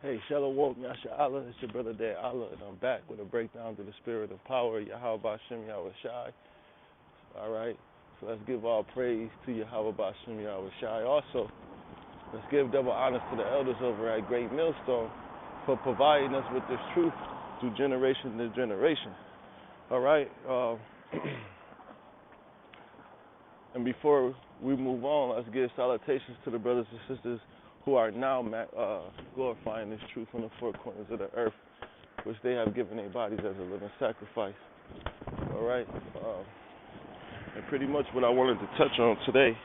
Hey, Shalom, Yasha Allah, it's your brother Dad Allah, and I'm back with a breakdown to the spirit of power, Yahweh Bashem Yahweh Shai. Alright, so let's give all praise to Yahweh Bashem Yahweh Shai. Also, let's give double honors to the elders over at Great Millstone for providing us with this truth through generation to generation. Alright, and before we move on, let's give salutations to the brothers and sisters who are now glorifying this truth on the four corners of the earth, which they have given their bodies as a living sacrifice. All right, and pretty much what I wanted to touch on today,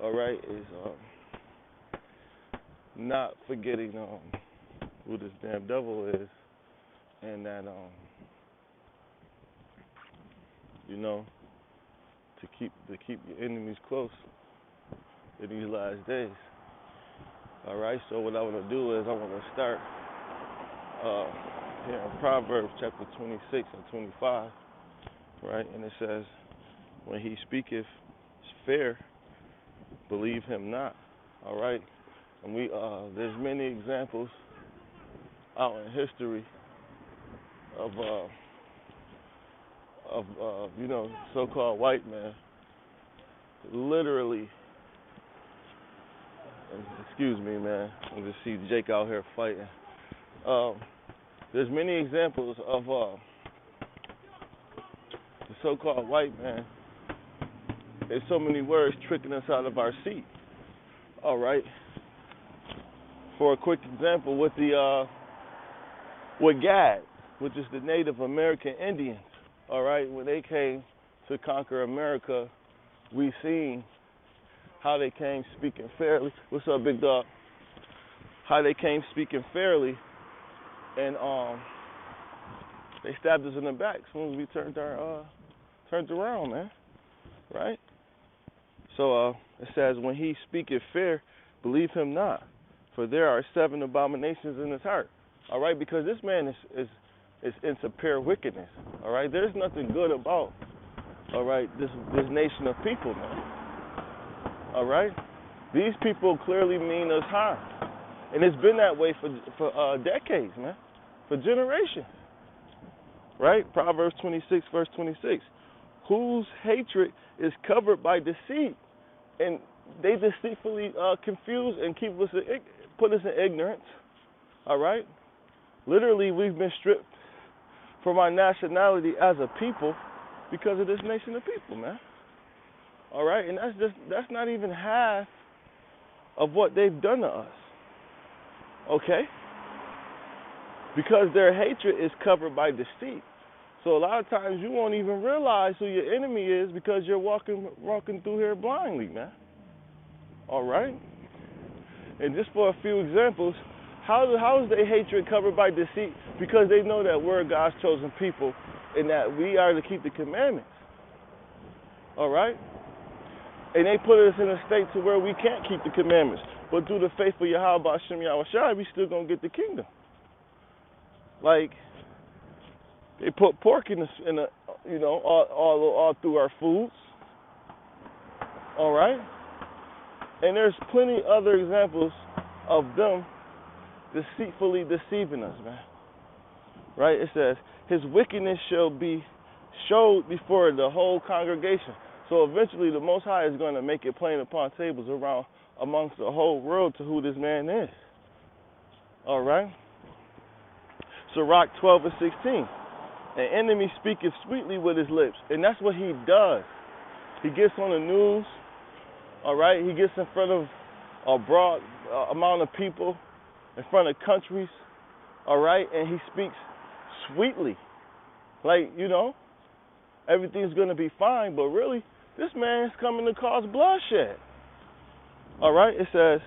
all right, is not forgetting who this damn devil is, and that to keep your enemies close in these last days. All right, so what I want to do is I want to start here in Proverbs chapter 26 and 25, right? And it says, when he speaketh fair, believe him not. All right, and there's many examples out in history of so-called white men literally. Excuse me, man. I just see Jake out here fighting. There's many examples of the so-called white man. There's so many words tricking us out of our seat. All right. For a quick example, with Gad, which is the Native American Indians. All right, when they came to conquer America, we seen how they came speaking fairly. What's up, big dog? How they came speaking fairly, and they stabbed us in the back as soon as we turned around, man. Right? So it says, when he speaketh fair, believe him not, for there are 7 abominations in his heart. All right, because this man is into pure wickedness. All right, there's nothing good about, all right, this nation of people, man. All right, these people clearly mean us harm, and it's been that way for decades, man, for generations. Right? Proverbs 26, verse 26, whose hatred is covered by deceit, and they deceitfully confuse and put us in ignorance. All right, literally, we've been stripped from our nationality as a people because of this nation of people, man. All right, and that's not even half of what they've done to us. Okay? Because their hatred is covered by deceit. So a lot of times you won't even realize who your enemy is because you're walking through here blindly, man. All right? And just for a few examples, how is their hatred covered by deceit? Because they know that we're God's chosen people and that we are to keep the commandments. All right? And they put us in a state to where we can't keep the commandments. But through the faith of Yahweh Bashem Yahweh Shai, we still gonna get the kingdom. Like, they put pork all through our foods. All right? And there's plenty other examples of them deceitfully deceiving us, man. Right? It says, his wickedness shall be showed before the whole congregation. So eventually the Most High is going to make it plain upon tables around amongst the whole world to who this man is. All right? Sirach 12 and 16. An enemy speaketh sweetly with his lips. And that's what he does. He gets on the news. All right? He gets in front of a broad amount of people, in front of countries. All right? And he speaks sweetly. Like, everything's going to be fine, but really, this man is coming to cause bloodshed. All right, it says,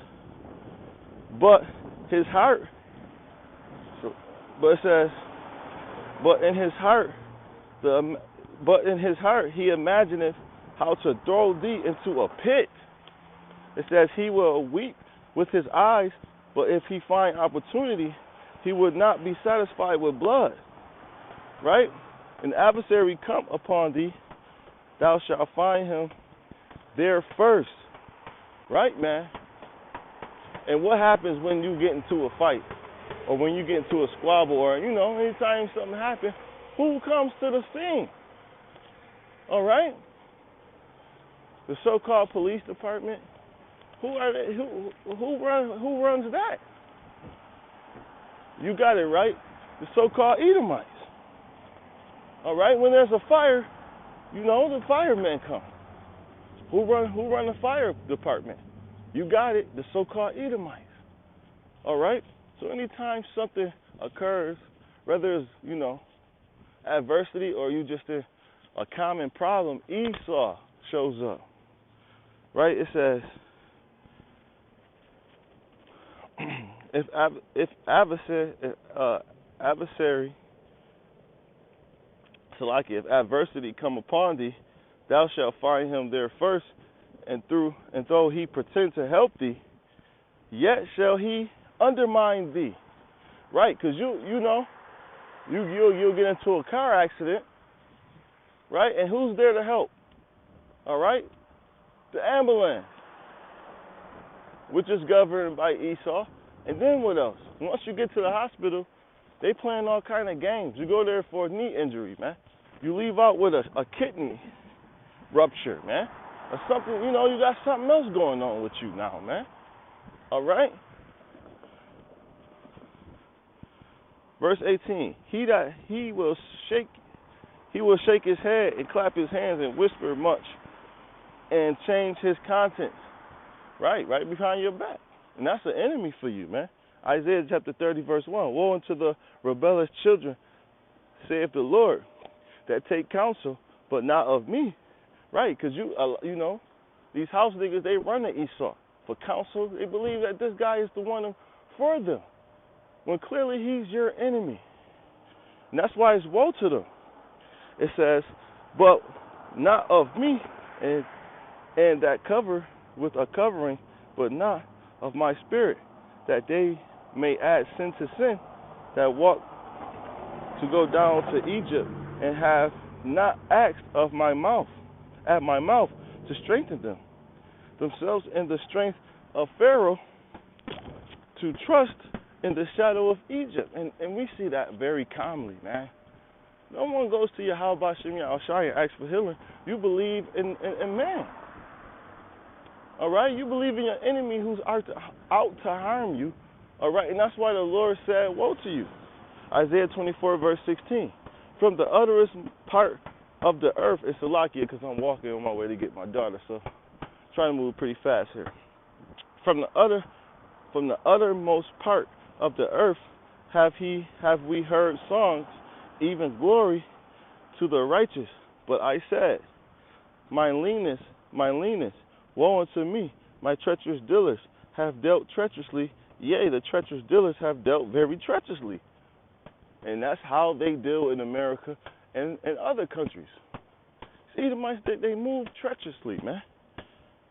but in his heart he imagineth how to throw thee into a pit. It says he will weep with his eyes, but if he find opportunity, he would not be satisfied with blood. Right? An adversary come upon thee, thou shalt find him there first. Right, man? And what happens when you get into a fight? or when you get into a squabble, or anytime something happens, who comes to the scene? All right, the so-called police department. Who are they? Who runs that? You got it right. The so-called Edomites. All right, when there's a fire, the firemen come. Who run the fire department? You got it, the so-called Edomites. All right? So anytime something occurs, whether it's, adversity or you just in a common problem, Esau shows up. Right? It says, if adversity come upon thee, thou shalt find him there first, and though he pretend to help thee, yet shall he undermine thee. Right? Because you'll get into a car accident, right? And who's there to help? All right? The ambulance, which is governed by Esau. And then what else? Once you get to the hospital, they playing all kind of games. You go there for a knee injury, man. You leave out with a kidney rupture, man. Or something, you got something else going on with you now, man. All right? Verse 18. He will shake his head and clap his hands and whisper much and change his contents. Right behind your back. And that's an enemy for you, man. Isaiah chapter 30, verse 1. Woe unto the rebellious children, saith the Lord, that take counsel, but not of me. Right, because these house niggas, they run to Esau for counsel. They believe that this guy is the one for them, when clearly he's your enemy. And that's why it's woe to them. It says, but not of me, and that cover with a covering, but not of my spirit, that they may add sin to sin, that walk to go down to Egypt, and have not asked of my mouth, at my mouth, to strengthen themselves in the strength of Pharaoh, to trust in the shadow of Egypt. And we see that very calmly, man. No one goes to your Yahweh Shem Yahushai and asks for healing. You believe in man. All right? You believe in your enemy who's out to harm you. All right? And that's why the Lord said, woe to you. Isaiah 24, verse 16. From the uttermost part of the earth, it's Salakia, because I'm walking on my way to get my daughter, so I'm trying to move pretty fast here. From the uttermost part of the earth have we heard songs, even glory to the righteous. But I said, my leanness, woe unto me, my treacherous dealers have dealt treacherously, yea, the treacherous dealers have dealt very treacherously. And that's how they deal in America and other countries. See, they move treacherously, man.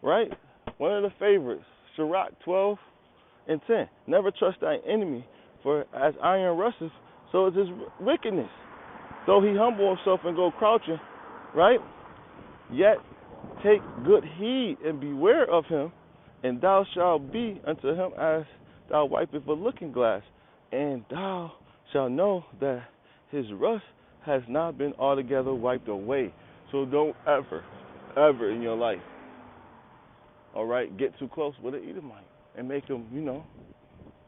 Right? One of the favorites, Sirach 12:10. Never trust thy enemy, for as iron rusteth, so is his wickedness. Though he humble himself and go crouching, right? Yet take good heed and beware of him, and thou shalt be unto him as thou wipest a looking glass, and thou shalt know that his rust has not been altogether wiped away. So don't ever in your life, all right, get too close with an Edomite and make him,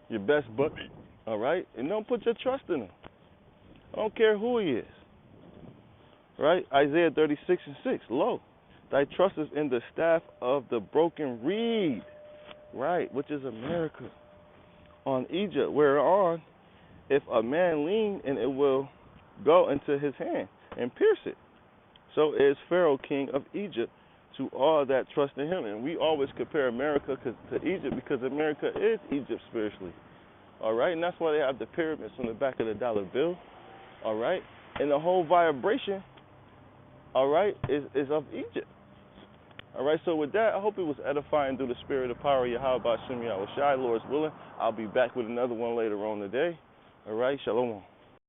your best buddy, all right? And don't put your trust in him. I don't care who he is, right? Isaiah 36:6. Lo, thy trust is in the staff of the broken reed, right, which is America, on Egypt, whereon if a man lean, and it will go into his hand and pierce it. So is Pharaoh, king of Egypt, to all that trust in him. And we always compare America to Egypt because America is Egypt spiritually. All right? And that's why they have the pyramids on the back of the dollar bill. All right? And the whole vibration, all right, is of Egypt. All right? So with that, I hope it was edifying through the spirit of power of Yahweh Shem Yahushai. Lord's willing, I'll be back with another one later on today. All right? Shalom.